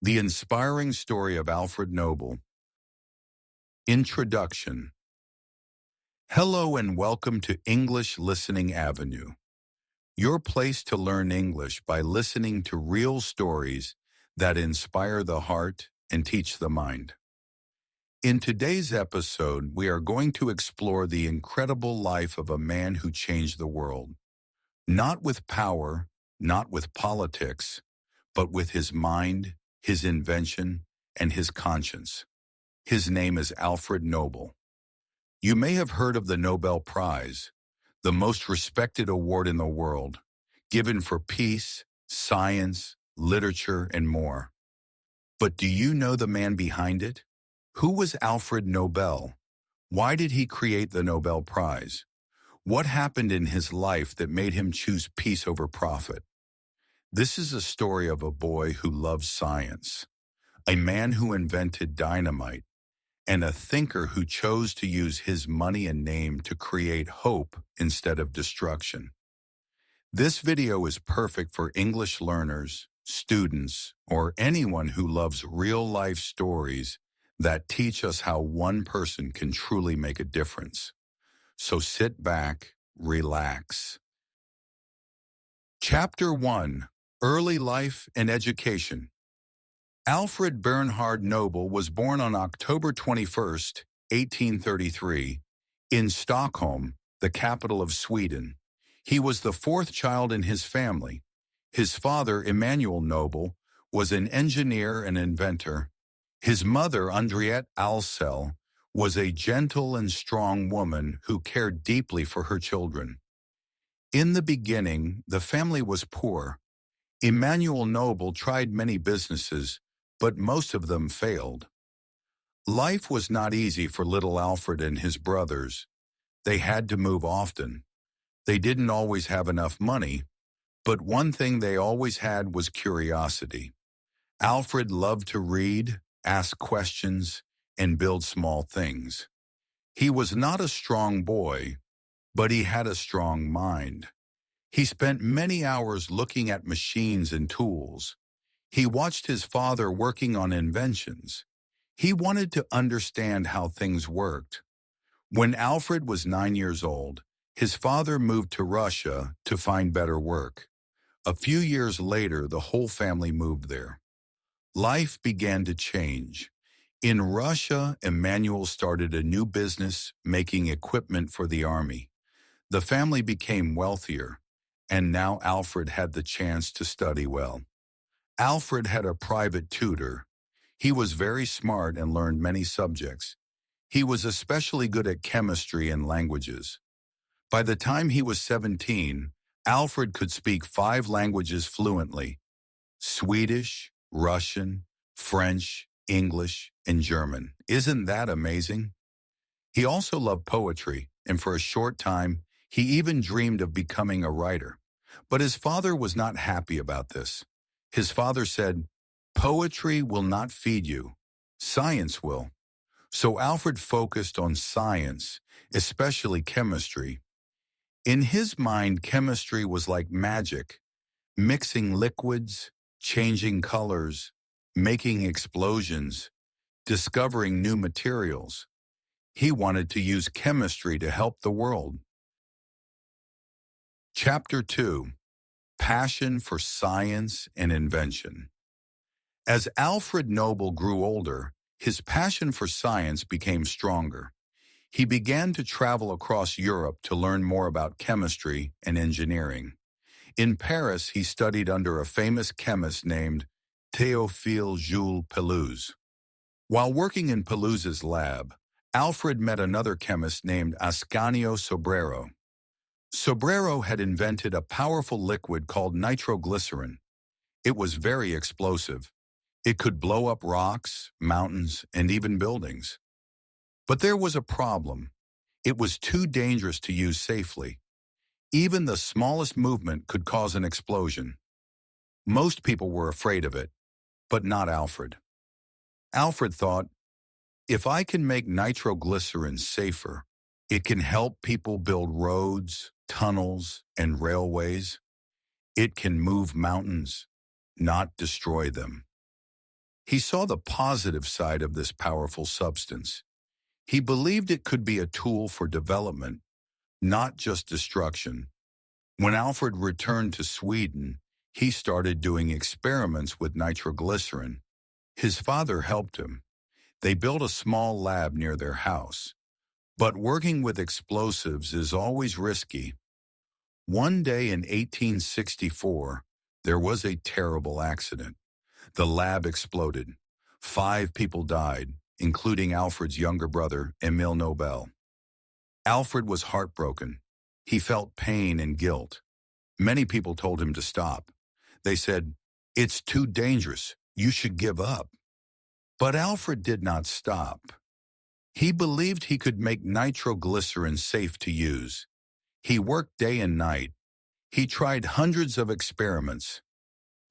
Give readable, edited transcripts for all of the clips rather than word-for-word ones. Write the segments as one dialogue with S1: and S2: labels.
S1: The inspiring story of Alfred Nobel. Introduction. Hello and welcome to English Listening Avenue, your place to learn English by listening to real stories that inspire the heart and teach the mind. In today's episode, we are going to explore the incredible life of a man who changed the world, not with power, not with politics, but with his mind, his invention, and his conscience. His name is Alfred Nobel. You may have heard of the Nobel Prize, the most respected award in the world, given for peace, science, literature, and more. But do you know the man behind it? Who was Alfred Nobel? Why did he create the Nobel Prize? What happened in his life that made him choose peace over profit? This is a story of a boy who loves science, a man who invented dynamite, and a thinker who chose to use his money and name to create hope instead of destruction. This video is perfect for English learners, students, or anyone who loves real-life stories that teach us how one person can truly make a difference. So sit back, relax. Chapter 1. Early Life and Education. Alfred Bernhard Nobel was born on October 21, 1833, in Stockholm, the capital of Sweden. He was the fourth child in his family. His father, Emanuel Nobel, was an engineer and inventor. His mother, Andriette Alsell, was a gentle and strong woman who cared deeply for her children. In the beginning, the family was poor. Emanuel Nobel tried many businesses, but most of them failed. Life was not easy for little Alfred and his brothers. They had to move often. They didn't always have enough money, but one thing they always had was curiosity. Alfred loved to read, ask questions, and build small things. He was not a strong boy, but he had a strong mind. He spent many hours looking at machines and tools. He watched his father working on inventions. He wanted to understand how things worked. When Alfred was 9 years old, his father moved to Russia to find better work. A few years later, the whole family moved there. Life began to change. In Russia, Emanuel started a new business making equipment for the army. The family became wealthier, and now Alfred had the chance to study well. Alfred had a private tutor. He was very smart and learned many subjects. He was especially good at chemistry and languages. By the time he was 17, Alfred could speak 5 languages fluently: Swedish, Russian, French, English, and German. Isn't that amazing? He also loved poetry, and for a short time, he even dreamed of becoming a writer. But his father was not happy about this. His father said, "Poetry will not feed you. Science will." So Alfred focused on science, especially chemistry. In his mind, chemistry was like magic, mixing liquids, changing colors, making explosions, discovering new materials. He wanted to use chemistry to help the world. Chapter 2. Passion for Science and Invention. As Alfred Nobel grew older, his passion for science became stronger. He began to travel across Europe to learn more about chemistry and engineering. In Paris, he studied under a famous chemist named Théophile Jules Pelouse. While working in Pelouse's lab, Alfred met another chemist named Ascanio Sobrero. Sobrero had invented a powerful liquid called nitroglycerin. It was very explosive. It could blow up rocks, mountains, and even buildings. But there was a problem. It was too dangerous to use safely. Even the smallest movement could cause an explosion. Most people were afraid of it, but not Alfred. Alfred thought, if I can make nitroglycerin safer, it can help people build roads, tunnels, and railways. It can move mountains, not destroy them. He saw the positive side of this powerful substance. He believed it could be a tool for development, not just destruction. When Alfred returned to Sweden, he started doing experiments with nitroglycerin. His father helped him. They built a small lab near their house. But working with explosives is always risky. One day in 1864, there was a terrible accident. The lab exploded. 5 people died, including Alfred's younger brother, Emil Nobel. Alfred was heartbroken. He felt pain and guilt. Many people told him to stop. They said, "It's too dangerous. You should give up." But Alfred did not stop. He believed he could make nitroglycerin safe to use. He worked day and night. He tried hundreds of experiments.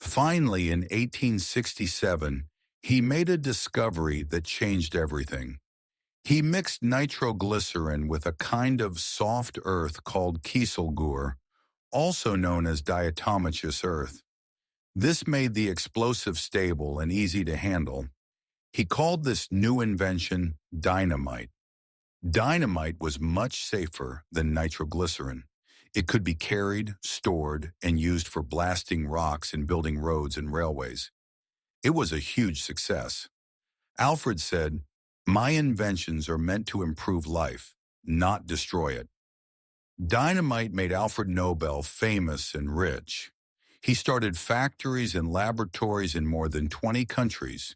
S1: Finally, in 1867, he made a discovery that changed everything. He mixed nitroglycerin with a kind of soft earth called kieselguhr, also known as diatomaceous earth. This made the explosive stable and easy to handle. He called this new invention dynamite. Dynamite was much safer than nitroglycerin. It could be carried, stored, and used for blasting rocks and building roads and railways. It was a huge success. Alfred said, "My inventions are meant to improve life, not destroy it." Dynamite made Alfred Nobel famous and rich. He started factories and laboratories in more than 20 countries.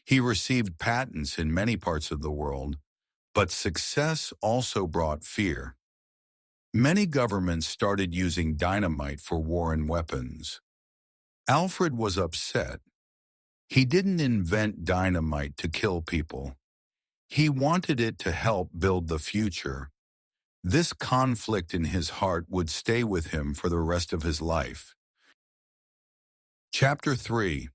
S1: He received patents in many parts of the world, but success also brought fear. Many governments started using dynamite for war and weapons. Alfred was upset. He didn't invent dynamite to kill people. He wanted it to help build the future. This conflict in his heart would stay with him for the rest of his life. Chapter 3: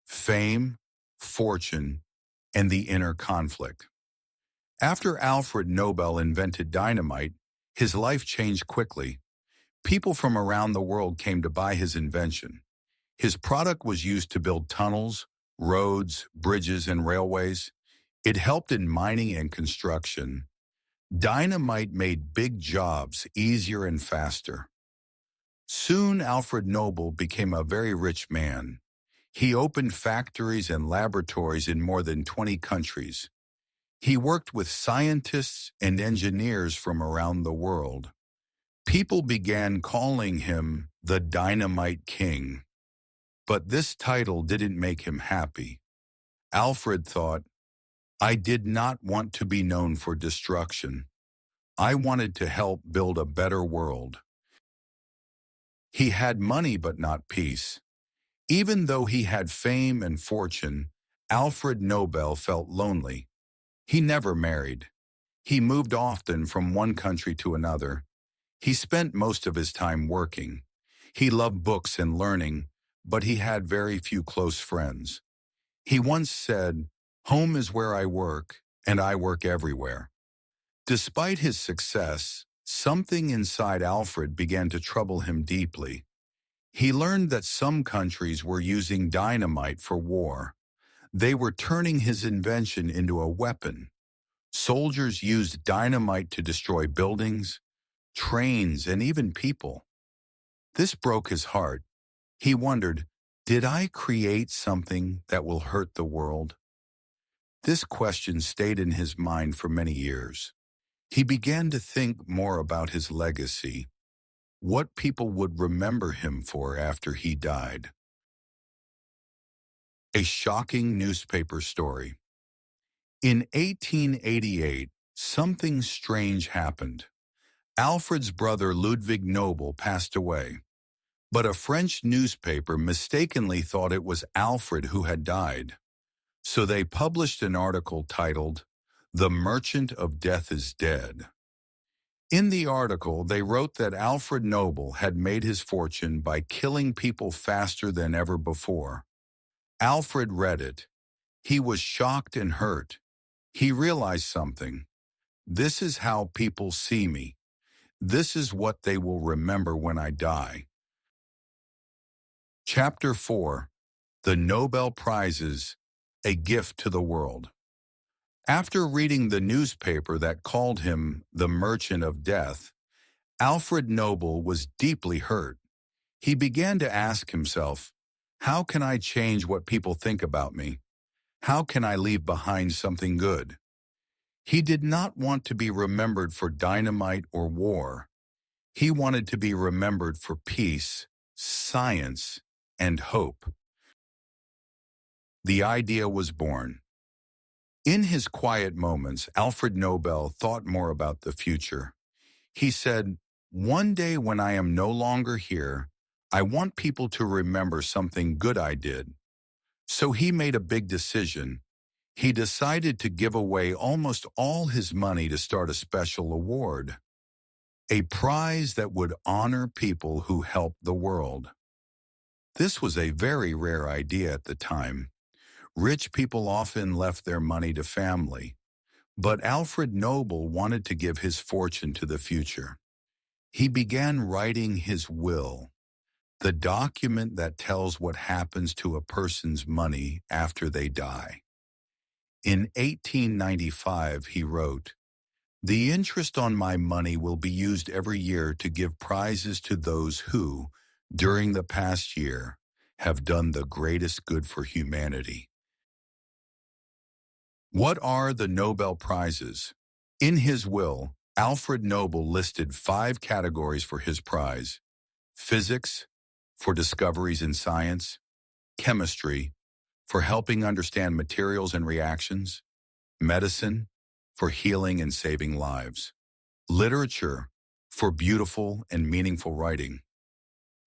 S1: Fame, Fortune, and the Inner Conflict. After Alfred Nobel invented dynamite, his life changed quickly. People from around the world came to buy his invention. His product was used to build tunnels, roads, bridges, and railways. It helped in mining and construction. Dynamite made big jobs easier and faster. Soon Alfred Nobel became a very rich man. He opened factories and laboratories in more than 20 countries. He worked with scientists and engineers from around the world. People began calling him the Dynamite King. But this title didn't make him happy. Alfred thought, "I did not want to be known for destruction. I wanted to help build a better world." He had money but not peace. Even though he had fame and fortune, Alfred Nobel felt lonely. He never married. He moved often from one country to another. He spent most of his time working. He loved books and learning, but he had very few close friends. He once said, "Home is where I work, and I work everywhere." Despite his success, something inside Alfred began to trouble him deeply. He learned that some countries were using dynamite for war. They were turning his invention into a weapon. Soldiers used dynamite to destroy buildings, trains, and even people. This broke his heart. He wondered, did I create something that will hurt the world? This question stayed in his mind for many years. He began to think more about his legacy, what people would remember him for after he died. A shocking newspaper story. In 1888, something strange happened. Alfred's brother Ludwig Nobel passed away, but a French newspaper mistakenly thought it was Alfred who had died. So they published an article titled, "The Merchant of Death is Dead." In the article, they wrote that Alfred Nobel had made his fortune by killing people faster than ever before. Alfred read it. He was shocked and hurt. He realized something. This is how people see me. This is what they will remember when I die. Chapter 4: The Nobel Prizes a gift to the world. After reading the newspaper that called him the Merchant of Death, Alfred Nobel was deeply hurt. He began to ask himself, how can I change what people think about me? How can I leave behind something good? He did not want to be remembered for dynamite or war. He wanted to be remembered for peace, science, and hope. The idea was born. In his quiet moments, Alfred Nobel thought more about the future. He said, "One day when I am no longer here, I want people to remember something good I did." So he made a big decision. He decided to give away almost all his money to start a special award, a prize that would honor people who helped the world. This was a very rare idea at the time. Rich people often left their money to family, but Alfred Nobel wanted to give his fortune to the future. He began writing his will, the document that tells what happens to a person's money after they die. In 1895, he wrote, "The interest on my money will be used every year to give prizes to those who, during the past year, have done the greatest good for humanity." What are the Nobel Prizes? In his will, Alfred Nobel listed 5 categories for his prize: physics, for discoveries in science; chemistry, for helping understand materials and reactions; medicine, for healing and saving lives; literature, for beautiful and meaningful writing;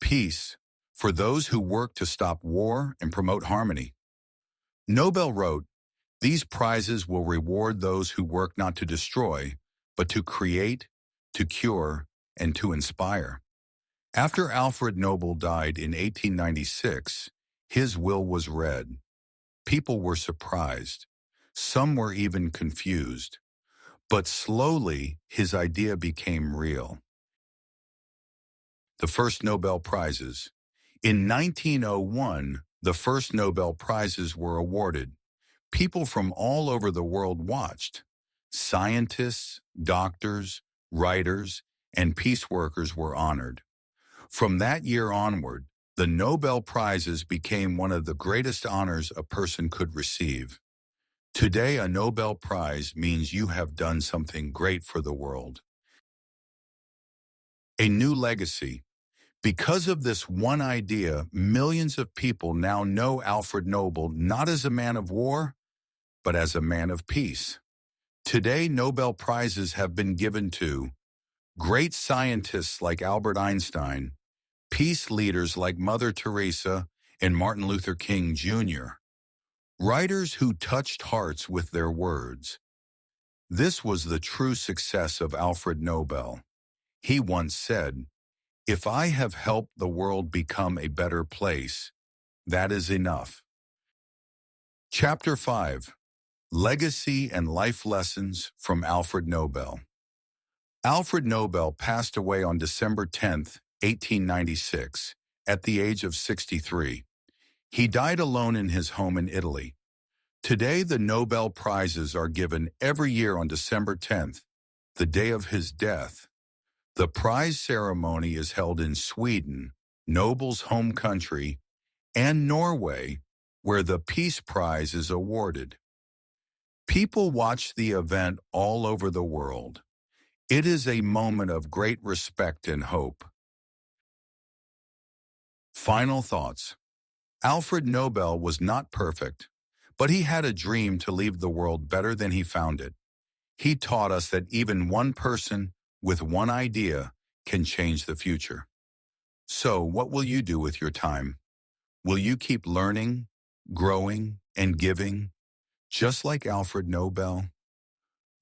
S1: peace, for those who work to stop war and promote harmony. Nobel wrote, "These prizes will reward those who work not to destroy, but to create, to cure, and to inspire." After Alfred Nobel died in 1896, his will was read. People were surprised. Some were even confused. But slowly, his idea became real. The first Nobel Prizes. In 1901, the first Nobel Prizes were awarded. People from all over the world watched. Scientists, doctors, writers, and peace workers were honored. From that year onward, the Nobel Prizes became one of the greatest honors a person could receive. Today, a Nobel Prize means you have done something great for the world. A new legacy. Because of this one idea, millions of people now know Alfred Nobel not as a man of war, but as a man of peace. Today, Nobel Prizes have been given to great scientists like Albert Einstein, peace leaders like Mother Teresa and Martin Luther King Jr., writers who touched hearts with their words. This was the true success of Alfred Nobel. He once said, "If I have helped the world become a better place, that is enough." Chapter 5. Legacy and Life Lessons from Alfred Nobel. Alfred Nobel passed away on December 10, 1896, at the age of 63. He died alone in his home in Italy. Today, the Nobel Prizes are given every year on December 10th, the day of his death. The prize ceremony is held in Sweden, Nobel's home country, and Norway, where the Peace Prize is awarded. People watch the event all over the world. It is a moment of great respect and hope. Final thoughts. Alfred Nobel was not perfect, but he had a dream to leave the world better than he found it. He taught us that even one person with one idea can change the future. So, what will you do with your time? Will you keep learning, growing, and giving, just like Alfred Nobel?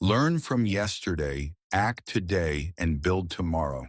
S1: Learn from yesterday, act today, and build tomorrow.